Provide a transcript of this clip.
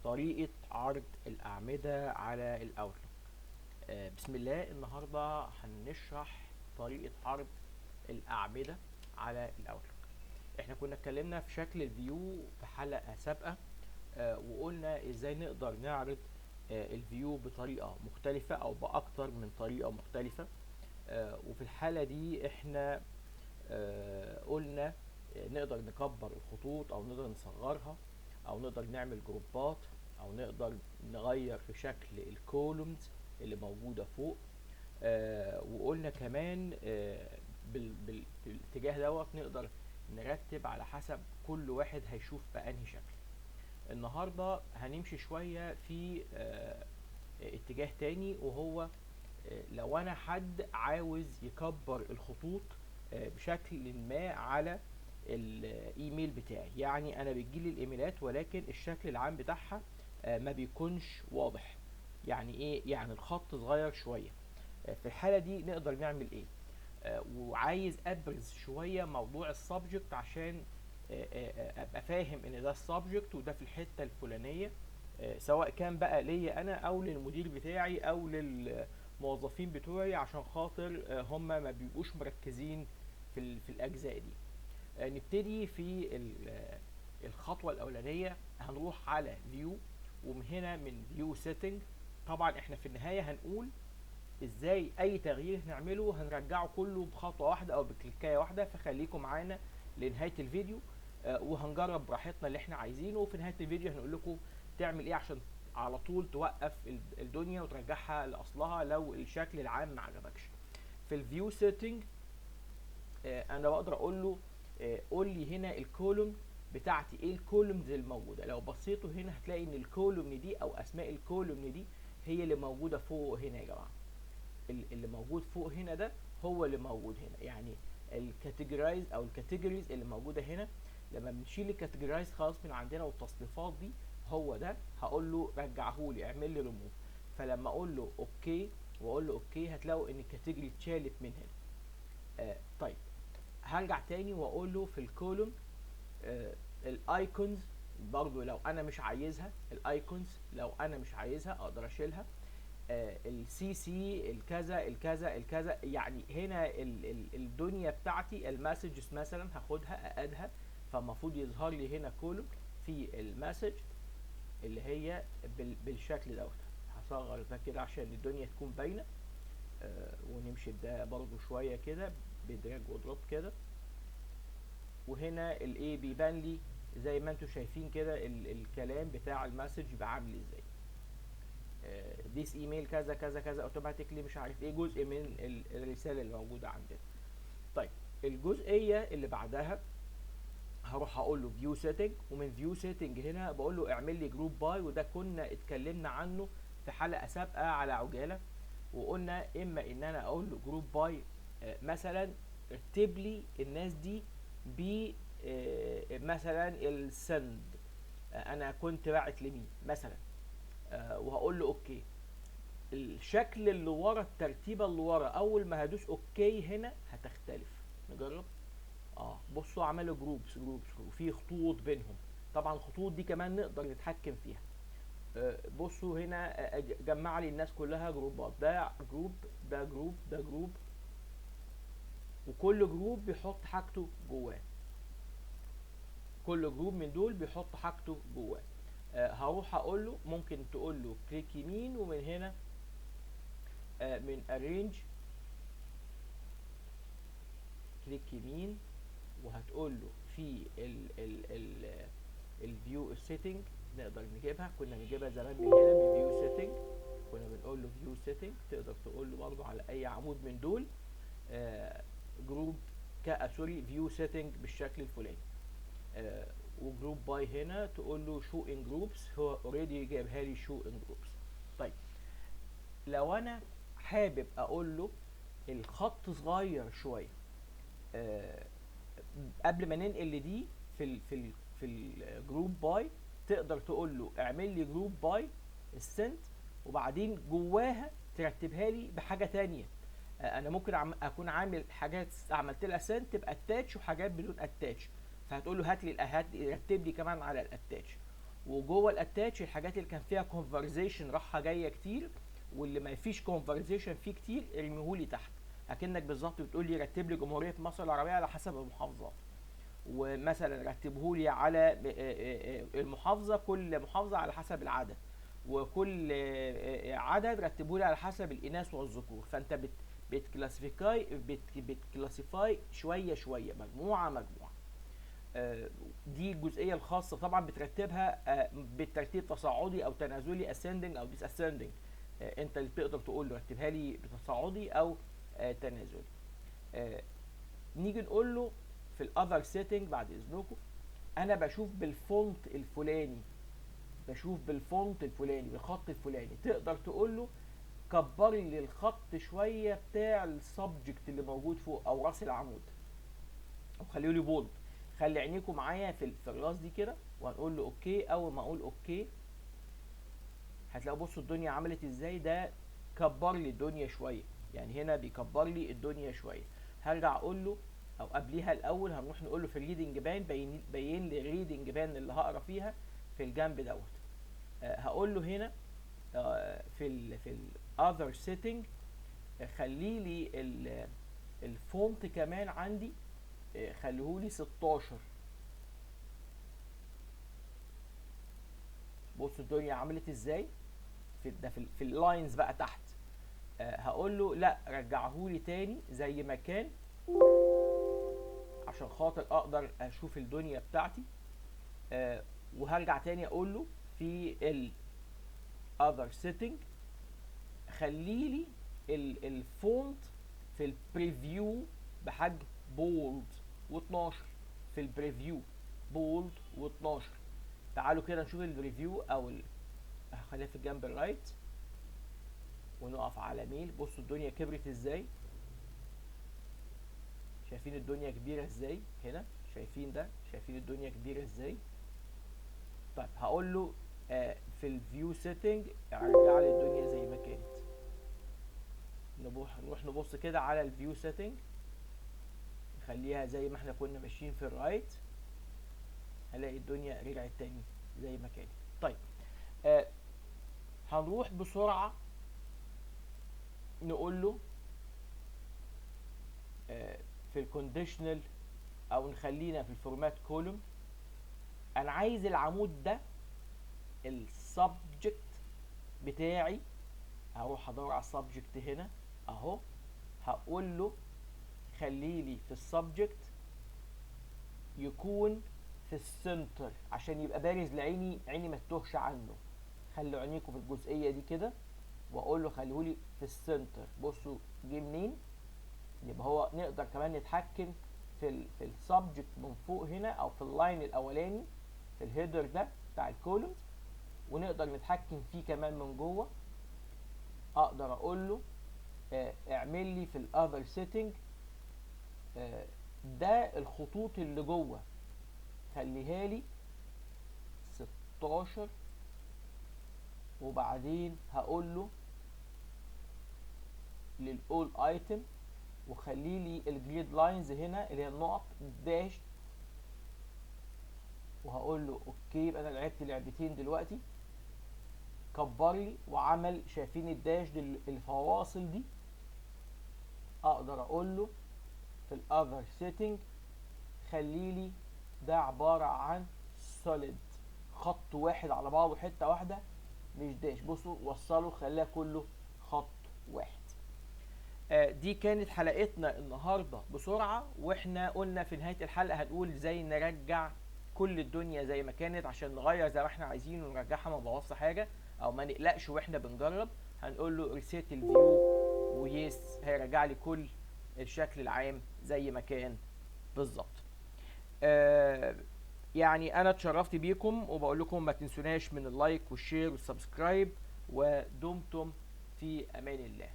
طريقة عرض الأعمدة على الأوتلوك. بسم الله. النهاردة هنشرح طريقة عرض الأعمدة على الأوتلوك. احنا كنا اتكلمنا في شكل الفيو في حلقة سابقة، وقلنا ازاي نقدر نعرض الفيو بطريقة مختلفة او بأكتر من طريقة مختلفة. وفي الحالة دي احنا قلنا نقدر نكبر الخطوط او نقدر نصغرها او نقدر نعمل جروبات او نقدر نغير في شكل الكولومز اللي موجودة فوق. وقلنا كمان بالاتجاه دوت نقدر نرتب على حسب كل واحد هيشوف بأنهي شكل. النهاردة هنمشي شوية في اتجاه تاني، وهو لو انا حد عاوز يكبر الخطوط بشكل ما على الايميل بتاعي. يعني انا بتجيلي الايميلات ولكن الشكل العام بتاعها ما بيكونش واضح. يعني ايه؟ يعني الخط صغير شوية. في الحالة دي نقدر نعمل ايه؟ وعايز ابرز شوية موضوع السبجكت عشان ابقى فاهم ان ده السبجكت وده في الحتة الفلانية، سواء كان بقى ليا انا او للمدير بتاعي او للموظفين بتوعي، عشان خاطر هم ما بيبقوش مركزين في الاجزاء دي. نبتدي في الخطوة الاولانية. هنروح على فيو، ومن هنا من فيو سيتنج. طبعا احنا في النهاية هنقول ازاي اي تغيير نعمله هنرجعه كله بخطوة واحدة او بكليكاية واحدة، فخليكم معانا لنهاية الفيديو وهنجرب براحتنا اللي احنا عايزينه. وفي نهاية الفيديو هنقول لكم تعمل ايه عشان على طول توقف الدنيا وترجعها لاصلها لو الشكل العام ما عجبكش. في الفيو سيتنج انا بقدر اقول له قول لي هنا الكولوم بتاعتي ايه، الكولومز الموجوده. لو بصيتوا هنا هتلاقي ان الكولوم دي او اسماء الكولوم دي هي اللي موجوده فوق هنا يا جماعه. اللي موجود فوق هنا ده هو اللي موجود هنا. يعني الكاتيجورايز او الكاتيجوريز اللي موجوده هنا، لما بنشيل الكاتيجورايز خلاص من عندنا والتصنيفات دي، هو ده هقول له رجعه لي، اعمل لي ريموف. فلما اقول له اوكي واقول له اوكي هتلاقوا ان الكاتيجوري اتشالت من هنا. طيب هرجع تاني واقول له في الكولوم الايكونز برضو لو انا مش عايزها. الايكونز لو انا مش عايزها اقدر اشيلها. السي سي الكذا الكذا الكذا. يعني هنا الدنيا بتاعتي المسجز مثلا هاخدها اقادها، فالمفروض يظهر لي هنا كولوم في المسج اللي هي بالشكل دوت. هصغر ده كده عشان الدنيا تكون باينه. ونمشي ده برضو شويه كده بدراج ودروب كده. وهنا الايه بيبان لي زي ما انتم شايفين كده الكلام بتاع المسج يبقى عامل ازاي. ديس ايميل كذا كذا كذا اوتوماتيكلي مش عارف ايه، جزء من الرساله اللي موجوده عندنا. طيب الجزئيه اللي بعدها هروح اقول له فيو سيتنج، ومن فيو سيتنج هنا بقول له اعمل لي جروب باي. وده كنا اتكلمنا عنه في حلقه سابقه على عجاله، وقلنا اما ان انا اقول له جروب باي مثلا رتب لي الناس دي ب مثلا السند. انا كنت باعت لمين مثلا، وهقول له اوكي. الشكل اللي ورا، الترتيبه اللي ورا، اول ما هدوس اوكي هنا هتختلف. نجرب. بصوا عملوا جروبس وفي خطوط بينهم. طبعا الخطوط دي كمان نقدر نتحكم فيها. بصوا هنا جمع لي الناس كلها جروبات. ده جروب ده جروب ده جروب، وكل جروب بيحط حاجته جواه. كل جروب من دول بيحط حاجته جواه. هروح اقول له ممكن تقول له كليك يمين، ومن هنا من arrange كليك يمين، وهتقول له في الفيو السيتنج نقدر نجيبها. كنا بنجيبها زمان من هنا من فيو سيتنج، كنا بنقول له فيو سيتنج. تقدر تقول له برضه على اي عمود من دول جروب سوري فيو سيتنج بالشكل الفلاني. وجروب باي هنا تقول له شو ان جروبس، هو اوريدي جايبها لي شو ان جروبس. طيب لو انا حابب اقول له الخط صغير شويه، قبل ما ننقل لدي في الجروب باي تقدر تقول له اعمل لي جروب باي السنت، وبعدين جواها ترتبها لي بحاجه تانية. انا ممكن اكون عامل حاجات عملت لها سنت تبقى اتاتش، وحاجات بدون اتاتش، فهتقول له هات لي رتب لي كمان على الاتاتش. وجوه الاتاتش الحاجات اللي كان فيها كونفرزيشن رايحه جايه كتير، واللي ما فيش كونفرزيشن فيه كتير ارميهولي تحت. اكنك بالظبط بتقول لي رتب لي جمهوريه مصر العربيه على حسب المحافظات، ومثلا رتبهولي على المحافظه، كل محافظه على حسب العدد، وكل عدد رتبهولي على حسب الاناث والذكور. فانت بتكلاسيفاي شويه شويه، مجموعه مجموعه. دي الجزئيه الخاصه. طبعا بترتبها بالترتيب تصاعدي او تنازلي، ascending او disascending. انت اللي تقدر تقول له رتبها لي بتصاعدي او تنازلي. نيجي نقول له في الاذر سيتنج بعد اذنكم، انا بشوف بالفونت الفلاني، بشوف بالفونت الفلاني، بالخط الفلاني. تقدر تقول له كبر لي الخط شويه بتاع السبجكت اللي موجود فوق او راس العمود، او خليه لي بولد. خلي عينيكم معايا في الراس دي كده، وهنقول له اوكي. اول ما اقول اوكي هتلاقوا بصوا الدنيا عملت ازاي. ده كبر لي الدنيا شويه، يعني هنا بيكبر لي الدنيا شويه. هرجع اقول له، او قبليها الاول هنروح نقول له في الريدنج بان بين لي الريدنج بان اللي هقرا فيها في الجنب دوت. هقول له هنا في الاذر سيتنج خلي لي الفونت كمان عندي، خليهولي 16. بصوا الدنيا عملت ازاي في ده في اللاينز بقى تحت. هقول له لا رجعهولي تاني زي ما كان عشان خاطر اقدر اشوف الدنيا بتاعتي. وهرجع تاني اقول له في ال other setting خلي لي الفونت في البريفيو بحجم بولد و12. في البريفيو بولد و12. تعالوا كده نشوف الريفيو او هخليها في الجنب الرايت ونقف على ميل. بصوا الدنيا كبرت ازاي، شايفين الدنيا كبيره ازاي هنا، شايفين ده، شايفين الدنيا كبيره ازاي. طيب هقول له في الفيو سيتنج ارجع لي الدنيا زي ما كانت. نروح نبص كده على الفيو سيتنج، نخليها زي ما احنا كنا ماشيين في الرايت، هلاقي الدنيا رجعت تاني زي ما كانت. طيب هنروح بسرعه نقول له في الكونديشنال، او نخلينا في الفورمات كولوم، انا عايز العمود ده السبجكت بتاعي. هروح ادور على السبجكت هنا اهو، هقول له خلي لي في السبجكت يكون في السنتر عشان يبقى بارز لعيني، عيني ما تتوهش عنه. خلوا عينيكم في الجزئيه دي كده، واقول له خليهولي في السنتر. بصوا جه منين، يبقى هو نقدر كمان نتحكم في السبجكت من فوق هنا، او في اللاين الاولاني في الهيدر ده بتاع الكولومز، ونقدر نتحكم فيه كمان من جوه. اقدر اقول له اعمل لي في الاذر سيتنج ده الخطوط اللي جوه خليها لي 16. وبعدين هقول له للاول ايتم وخلي لي الجريد لاينز هنا اللي هي النقط داش، وهقول له اوكي. يبقى انا لعبت لعبتين دلوقتي، كبر لي وعمل، شايفين الداش دي الفواصل دي. اقدر اقول له في الاذر سيتنج خلي لي ده عباره عن سوليد، خط واحد على بعضه، حته واحده مش داش. بصوا وصلوا خليها كله خط واحد. دي كانت حلقتنا النهارده بسرعه، واحنا قلنا في نهايه الحلقه هنقول ازاي نرجع كل الدنيا زي ما كانت عشان نغير زي ما احنا عايزين ونرجعها ما نبوظش حاجه او ما نقلقش واحنا بنجرب. هنقول له ريسيت الفيو ويس، هيرجع لي كل الشكل العام زي ما كان بالظبط. يعني انا اتشرفت بيكم، وبقول لكم ما تنسوناش من اللايك والشير والسبسكرايب، ودمتم في امان الله.